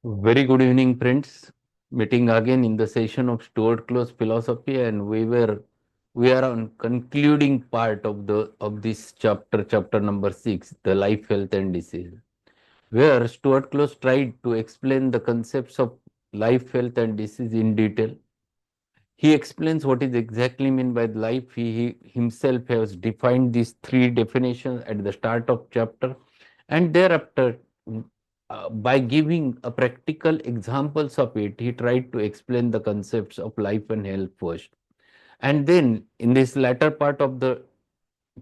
Very good evening, friends. Meeting again in the session of Stuart Close Philosophy, and we are on concluding part of this chapter number 6, the life, health, and disease, where Stuart Close tried to explain the concepts of life, health, and disease in detail. He explains what is exactly meant by life. He himself has defined these three definitions at the start of chapter, and thereafter, by giving a practical examples of it, he tried to explain the concepts of life and health first. And then, in this latter part of the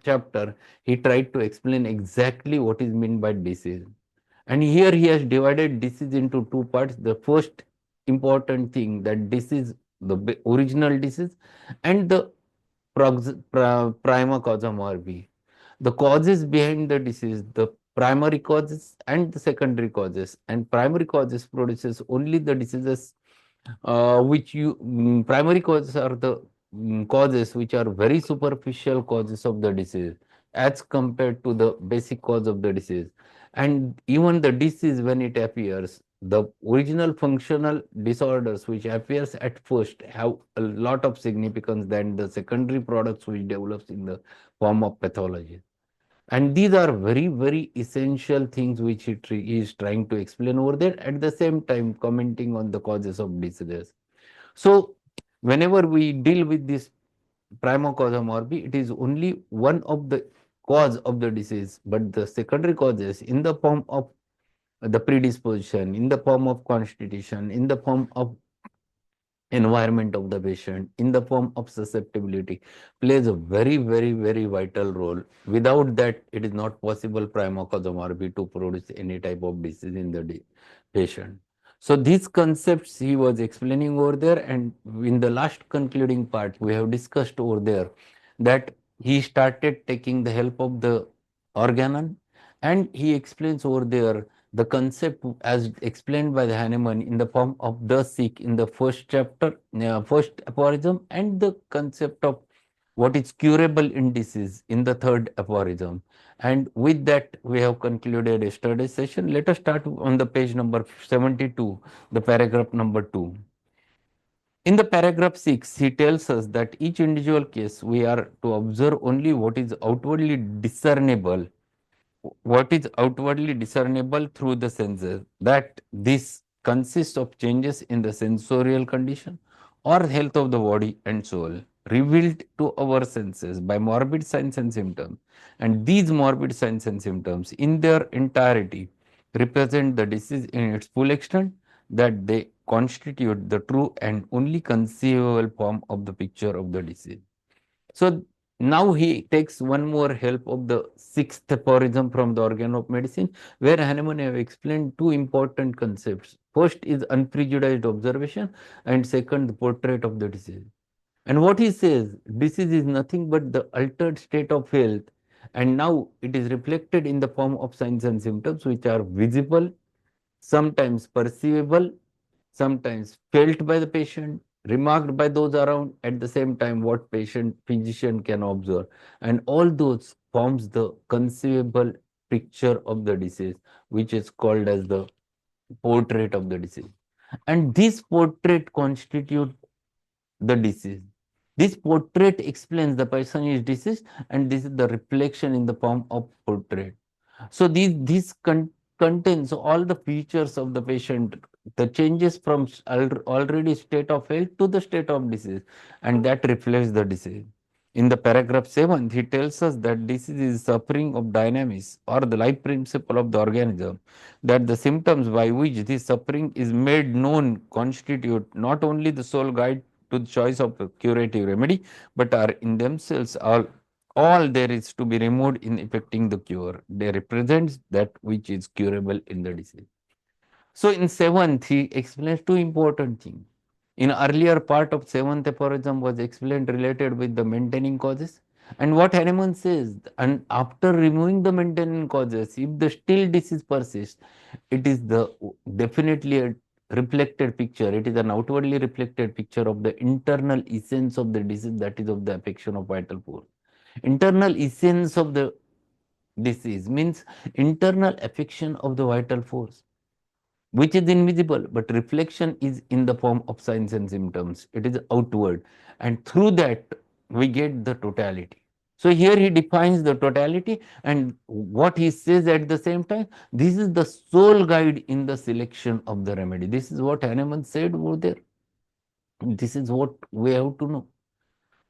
chapter, he tried to explain exactly what is meant by disease. And here he has divided disease into two parts. The first important thing, that disease, the original disease, and the prima causa morbi, the causes behind the disease, the primary causes and the secondary causes. And primary causes produces only the diseases primary causes are the causes which are very superficial causes of the disease as compared to the basic cause of the disease. And even the disease, when it appears, the original functional disorders which appears at first have a lot of significance than the secondary products which develops in the form of pathology. And these are very, very essential things which he is trying to explain over there, at the same time commenting on the causes of diseases. So, whenever we deal with this prima causa morbi, it is only one of the cause of the disease, but the secondary causes in the form of the predisposition, in the form of constitution, in the form of environment of the patient, in the form of susceptibility, plays a very, very, very vital role. Without that, it is not possible prima causa morbi to produce any type of disease in the patient. So these concepts he was explaining over there, and in the last concluding part, we have discussed over there that he started taking the help of the organon, and he explains over there the concept as explained by the Hahnemann in the form of the sick in the first chapter, first aphorism, and the concept of what is curable in disease in the third aphorism. And with that, we have concluded yesterday's session. Let us start on the page number 72, the paragraph number 2. In the paragraph 6, he tells us that each individual case we are to observe only what is outwardly discernible through the senses, that this consists of changes in the sensorial condition or health of the body and soul revealed to our senses by morbid signs and symptoms. And these morbid signs and symptoms in their entirety represent the disease in its full extent, that they constitute the true and only conceivable form of the picture of the disease. So now he takes one more help of the sixth aphorism from the Organ of Medicine, where Hahnemann have explained two important concepts. First is unprejudiced observation, and second, the portrait of the disease. And what he says, disease is nothing but the altered state of health, and now it is reflected in the form of signs and symptoms which are visible, sometimes perceivable, sometimes felt by the patient, remarked by those around, at the same time what patient physician can observe. And all those forms the conceivable picture of the disease, which is called as the portrait of the disease. And this portrait constitute the disease. This portrait explains the person is diseased, and this is the reflection in the form of portrait. So this contains all the features of the patient, the changes from already state of health to the state of disease, and that reflects the disease. In the paragraph 7, he tells us that disease is suffering of dynamics or the life principle of the organism, that the symptoms by which this suffering is made known constitute not only the sole guide to the choice of a curative remedy, but are in themselves all there is to be removed in effecting the cure. They represent that which is curable in the disease. So in seventh, he explains two important things. In earlier part of seventh aphorism was explained related with the maintaining causes. And what Hahnemann says, and after removing the maintaining causes, if the still disease persists, it is the definitely a reflected picture. It is an outwardly reflected picture of the internal essence of the disease, that is of the affection of vital force. Internal essence of the disease means internal affection of the vital force. which is invisible, but reflection is in the form of signs and symptoms. It is outward, and through that we get the totality. So here he defines the totality, and what he says at the same time, this is the sole guide in the selection of the remedy. This is what Hahnemann said over there. This is what we have to know.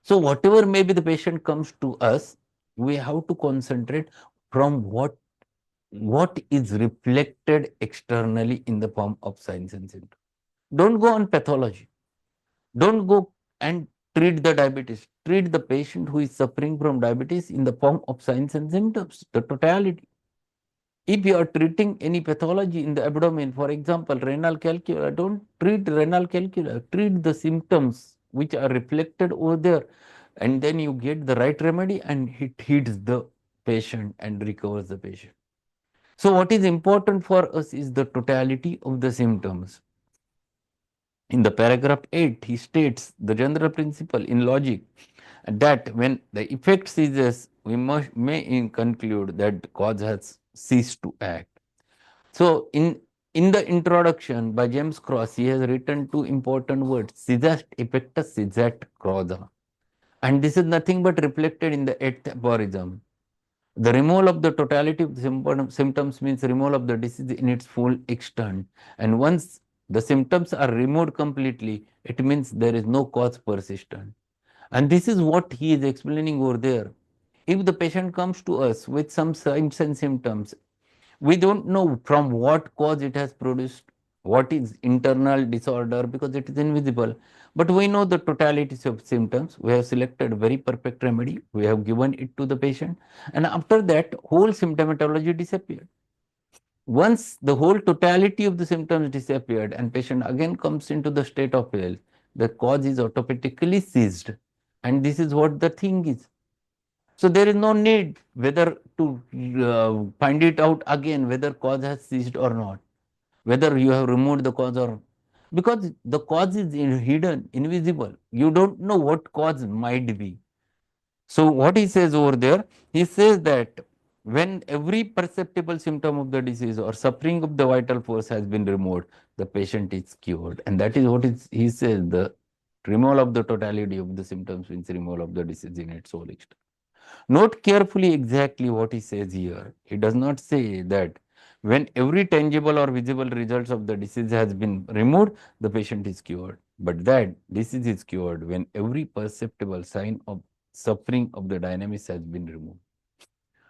So whatever maybe the patient comes to us, we have to concentrate from what is reflected externally in the form of signs and symptoms. Don't go on pathology. Don't go and treat the diabetes. Treat the patient who is suffering from diabetes in the form of signs and symptoms, the totality. If you are treating any pathology in the abdomen, for example, renal calculi, don't treat renal calculi, treat the symptoms which are reflected over there, and then you get the right remedy and it hits the patient and recovers the patient. So what is important for us is the totality of the symptoms. In the paragraph 8, he states the general principle in logic that when the effect ceases, we may conclude that the cause has ceased to act. So in the introduction by James Cross, he has written two important words, "Caesat effectus, caesat causa." And this is nothing but reflected in the eighth aphorism. The removal of the totality of the symptoms means removal of the disease in its full extent. And once the symptoms are removed completely, it means there is no cause persistent. And this is what he is explaining over there. If the patient comes to us with some signs and symptoms, we don't know from what cause it has produced, what is internal disorder, because it is invisible. But we know the totality of symptoms. We have selected a very perfect remedy. We have given it to the patient. And after that, whole symptomatology disappeared. Once the whole totality of the symptoms disappeared and patient again comes into the state of health, the cause is automatically ceased. And this is what the thing is. So there is no need whether to find it out again whether cause has ceased or not, whether you have removed the cause or, because the cause is hidden, invisible. You don't know what cause might be. So what he says over there, he says that when every perceptible symptom of the disease or suffering of the vital force has been removed, the patient is cured. And that is what he says, the removal of the totality of the symptoms means removal of the disease in its whole extent. Note carefully exactly what he says here. He does not say that when every tangible or visible results of the disease has been removed, the patient is cured. But that disease is cured when every perceptible sign of suffering of the dynamics has been removed.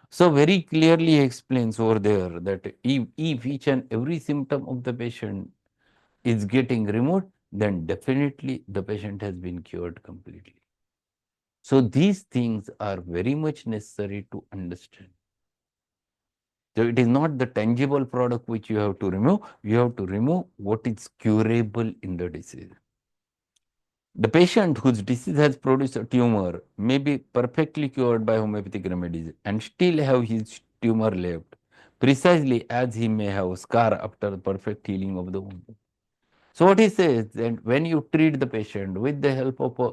So very clearly he explains over there that if each and every symptom of the patient is getting removed, then definitely the patient has been cured completely. So these things are very much necessary to understand. So it is not the tangible product which you have to remove, you have to remove what is curable in the disease. The patient whose disease has produced a tumor may be perfectly cured by homeopathic remedies and still have his tumor left, precisely as he may have scar after the perfect healing of the wound. So what he says that when you treat the patient with the help of a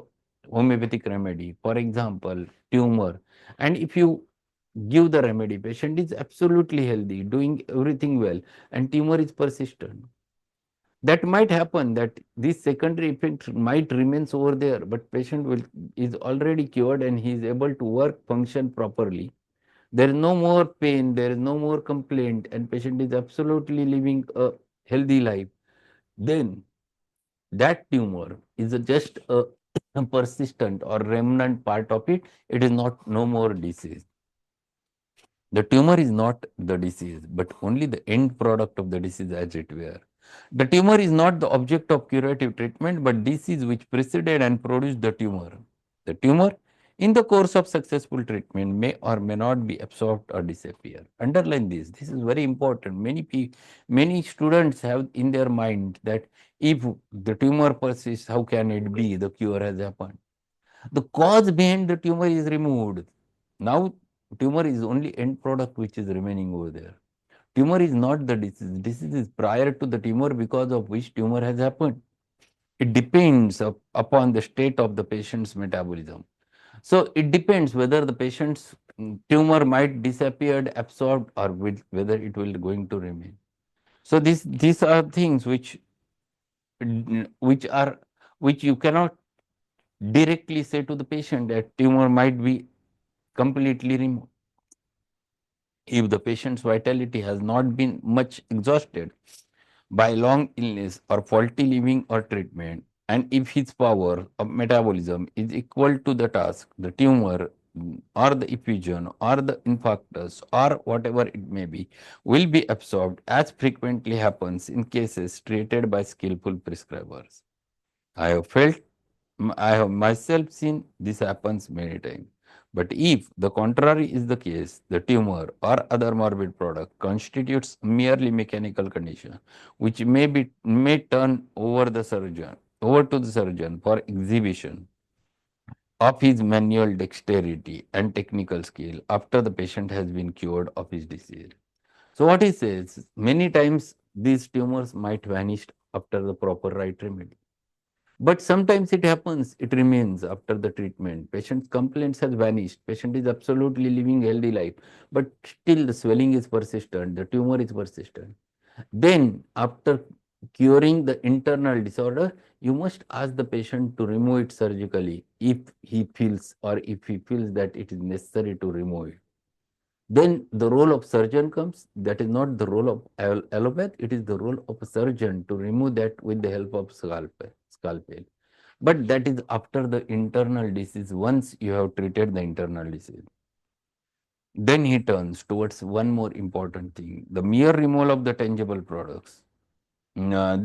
homeopathic remedy, for example, tumor, and if you give the remedy, patient is absolutely healthy, doing everything well, and tumor is persistent. That might happen that this secondary effect might remains over there, but patient is already cured and he is able to work, function properly. There is no more pain, there is no more complaint, and patient is absolutely living a healthy life. Then that tumor is just a persistent or remnant part of it. It is not no more disease. The tumor is not the disease, but only the end product of the disease as it were. The tumor is not the object of curative treatment, but disease which preceded and produced the tumor. The tumor, in the course of successful treatment, may or may not be absorbed or disappear. Underline this. This is very important. Many students have in their mind that if the tumor persists, how can it be the cure has happened? The cause behind the tumor is removed. Now, tumor is only end product which is remaining over there. Tumor is not the disease. Disease is prior to the tumor because of which tumor has happened. It depends upon the state of the patient's metabolism. So it depends whether the patient's tumor might disappear, absorbed, or whether it will going to remain. So these are things which are which you cannot directly say to the patient that tumor might be completely removed. If the patient's vitality has not been much exhausted by long illness or faulty living or treatment, and if his power of metabolism is equal to the task, the tumor or the effusion or the infarctus or whatever it may be will be absorbed, as frequently happens in cases treated by skillful prescribers. I have felt, I have myself seen this happens many times. But if the contrary is the case, the tumor or other morbid product constitutes merely mechanical condition, which may turn over to the surgeon for exhibition of his manual dexterity and technical skill after the patient has been cured of his disease. So what he says, many times these tumors might vanish after the proper right remedy. But sometimes it happens, it remains after the treatment. Patient's complaints has vanished. Patient is absolutely living healthy life, but still the swelling is persistent, the tumor is persistent. Then, after curing the internal disorder, you must ask the patient to remove it surgically if he feels or if he feels that it is necessary to remove it. Then the role of surgeon comes. That is not the role of allopath. It is the role of a surgeon to remove that with the help of scalpel. But that is after the internal disease. Once you have treated the internal disease, then he turns towards one more important thing: the mere removal of the tangible products. Uh,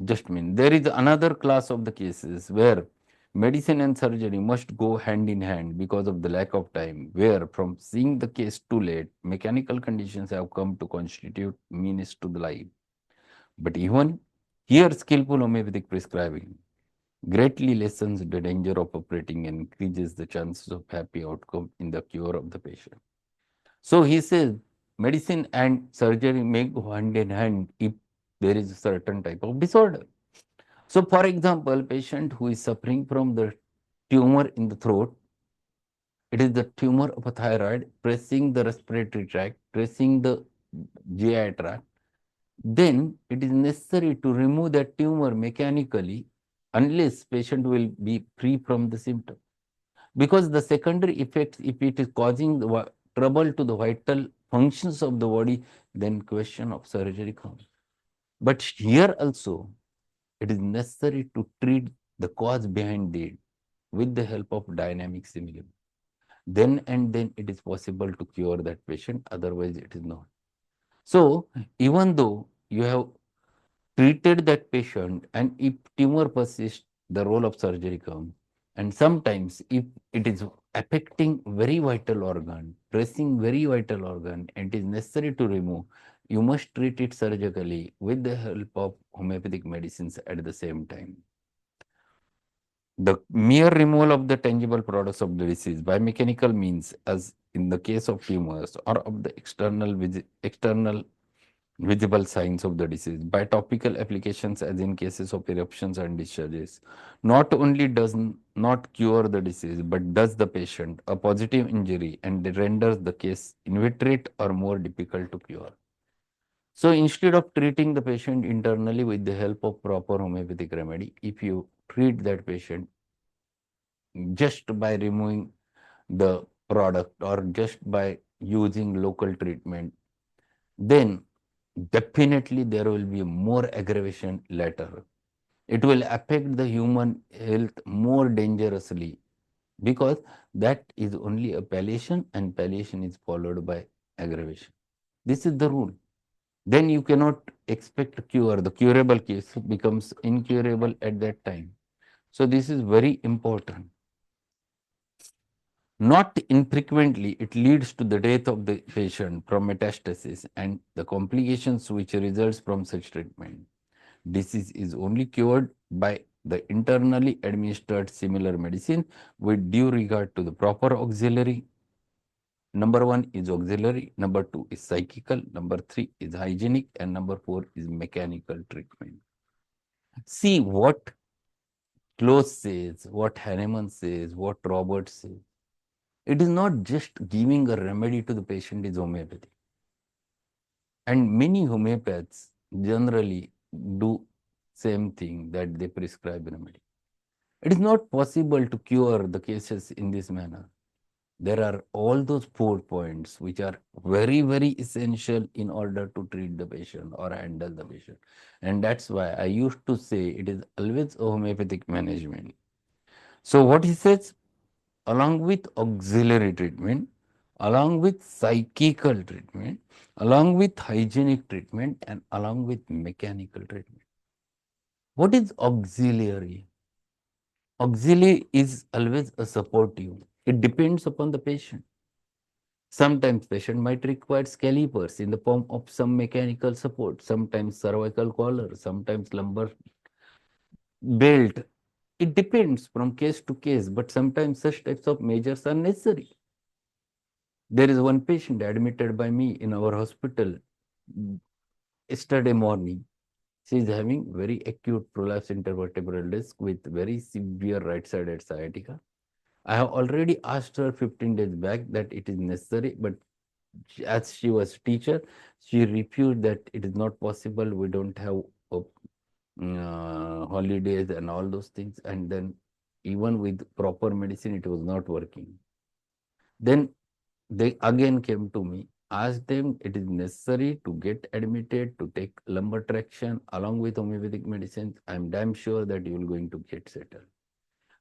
just mean there is another class of the cases where medicine and surgery must go hand in hand because of the lack of time, where from seeing the case too late, mechanical conditions have come to constitute menace to the life. But even here, skillful homeopathic prescribing greatly lessens the danger of operating and increases the chances of happy outcome in the cure of the patient. So he says medicine and surgery may go hand in hand if there is a certain type of disorder. So, for example, patient who is suffering from the tumor in the throat, it is the tumor of a thyroid pressing the respiratory tract, pressing the GI tract, then it is necessary to remove that tumor mechanically unless patient will be free from the symptom. Because the secondary effects, if it is causing the trouble to the vital functions of the body, then question of surgery comes. But here also, it is necessary to treat the cause behind it with the help of dynamic simulation. Then and then it is possible to cure that patient, otherwise it is not. So, even though you have treated that patient and if tumor persists, the role of surgery comes. And sometimes if it is affecting very vital organ, pressing very vital organ, and it is necessary to remove, you must treat it surgically with the help of homeopathic medicines at the same time. The mere removal of the tangible products of the disease by mechanical means, as in the case of tumors, or of the external visible signs of the disease by topical applications, as in cases of eruptions and discharges, not only does not cure the disease, but does the patient a positive injury and renders the case inveterate or more difficult to cure. So instead of treating the patient internally with the help of proper homeopathic remedy, if you treat that patient just by removing the product or just by using local treatment, then definitely there will be more aggravation later. It will affect the human health more dangerously because that is only a palliation and palliation is followed by aggravation. This is the rule. Then you cannot expect a cure. The curable case becomes incurable at that time. So this is very important. Not infrequently, it leads to the death of the patient from metastasis and the complications which results from such treatment. Disease is only cured by the internally administered similar medicine with due regard to the proper auxiliary. Number one is auxiliary, number two is psychical, number three is hygienic, and number four is mechanical treatment. See what Close says, what Hahnemann says, what Roberts says. It is not just giving a remedy to the patient is homeopathy. And many homeopaths generally do same thing that they prescribe remedy. It is not possible to cure the cases in this manner. There are all those 4 points which are very, very essential in order to treat the patient or handle the patient. And that's why I used to say it is always a homeopathic management. So what he says, along with auxiliary treatment, along with psychical treatment, along with hygienic treatment, and along with mechanical treatment. What is auxiliary? Auxiliary is always a supportive. It depends upon the patient. Sometimes patient might require calipers in the form of some mechanical support, sometimes cervical collar, sometimes lumbar belt. It depends from case to case, but sometimes such types of measures are necessary. There is one patient admitted by me in our hospital yesterday morning. She is having very acute prolapse intervertebral disc with very severe right-sided sciatica. I have already asked her 15 days back that it is necessary, but as she was teacher, she refused that it is not possible. We don't have holidays and all those things. And then even with proper medicine, it was not working. Then they again came to me, asked them it is necessary to get admitted to take lumbar traction along with homeopathic medicines. I'm damn sure that you will going to get settled.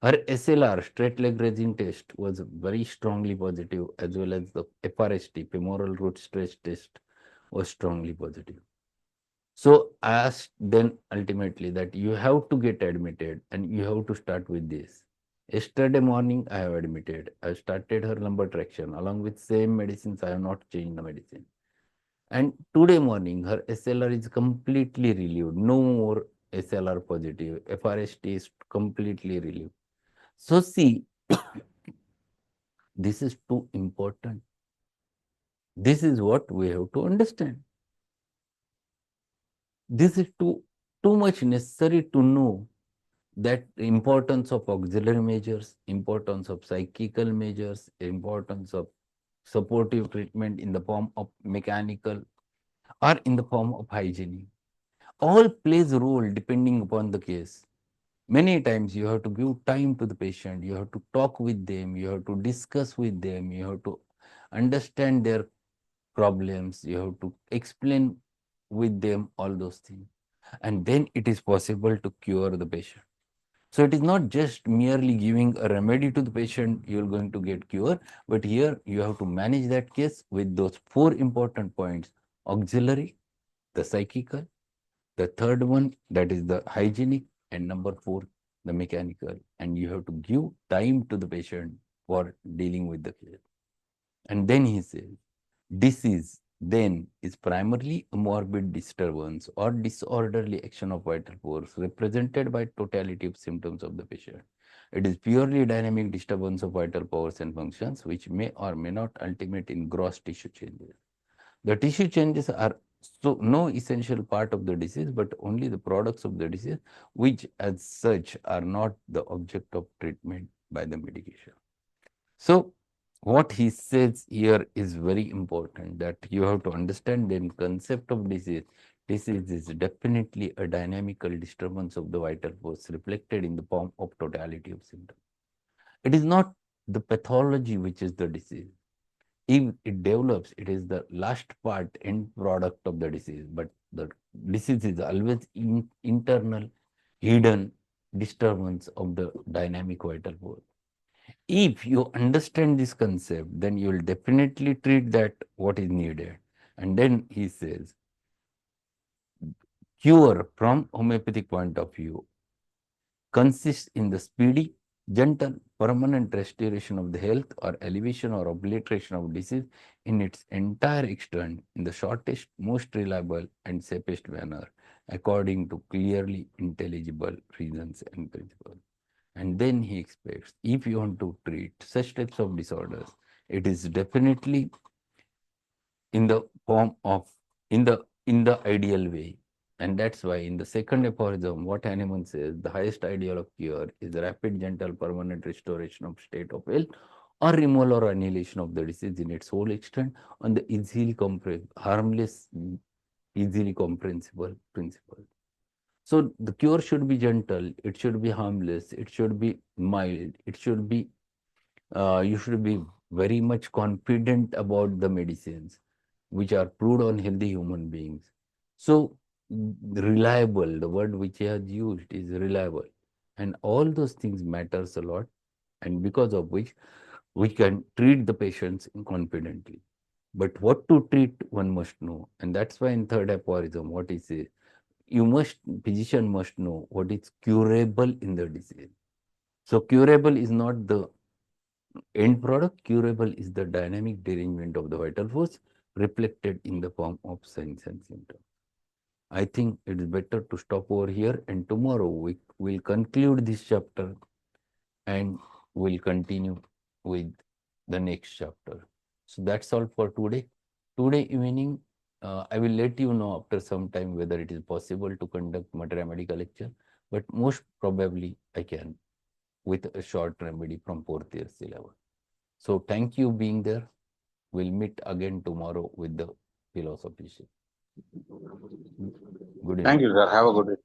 Her SLR, straight leg raising test, was very strongly positive, as well as the FRST, femoral root stretch test, was strongly positive. So I asked then ultimately that you have to get admitted and you have to start with this. Yesterday morning, I have admitted. I started her lumbar traction along with same medicines. I have not changed the medicine. And today morning, her SLR is completely relieved. No more SLR positive. FRST is completely relieved. So see, this is too important. This is what we have to understand. This is too much necessary to know that importance of auxiliary measures, importance of psychical measures, importance of supportive treatment in the form of mechanical or in the form of hygiene. All plays a role depending upon the case. Many times you have to give time to the patient, you have to talk with them, you have to discuss with them, you have to understand their problems, you have to explain with them all those things. And then it is possible to cure the patient. So it is not just merely giving a remedy to the patient, you are going to get cure, but here you have to manage that case with those 4 important points: auxiliary, the psychical, the third one that is the hygienic, and number 4, the mechanical. And you have to give time to the patient for dealing with the case. And then he says, disease then is primarily a morbid disturbance or disorderly action of vital force represented by totality of symptoms of the patient. It is purely dynamic disturbance of vital powers and functions which may or may not ultimate in gross tissue changes. The tissue changes are so no essential part of the disease, but only the products of the disease, which as such are not the object of treatment by the medication. So what he says here is very important, that you have to understand the concept of disease. Disease is definitely a dynamical disturbance of the vital force reflected in the form of totality of symptoms. It is not the pathology which is the disease. If it develops, it is the last part, end product of the disease. But the disease is always internal, hidden disturbance of the dynamic vital force. If you understand this concept, then you will definitely treat that what is needed. And then he says, cure from homeopathic point of view consists in the speedy, gentle, permanent restoration of the health or elevation or obliteration of disease in its entire extent in the shortest, most reliable and safest manner according to clearly intelligible reasons and principles. And then he expects, if you want to treat such types of disorders, it is definitely in the form of in the ideal way. And that's why in the second aphorism, what Hahnemann says, the highest ideal of cure is the rapid, gentle, permanent restoration of state of health or removal or annihilation of the disease in its whole extent on the easily harmless easily comprehensible principle. So the cure should be gentle, it should be harmless, it should be mild, it should be, you should be very much confident about the medicines which are proved on healthy human beings. So reliable, the word which he has used is reliable. And all those things matters a lot, and because of which we can treat the patients confidently. But what to treat, one must know. And that's why in third aphorism, what is it? Physician must know what is curable in the disease. So curable is not the end product, curable is the dynamic derangement of the vital force reflected in the form of signs and symptoms. I think it is better to stop over here, and tomorrow we will conclude this chapter and we'll continue with the next chapter. So that's all for today. Today evening, I will let you know after some time whether it is possible to conduct Materia Medica lecture, but most probably I can with a short remedy from fourth year syllabus. So thank you being there. We'll meet again tomorrow with the philosophy. Good Thank evening. you, sir. Have a good day.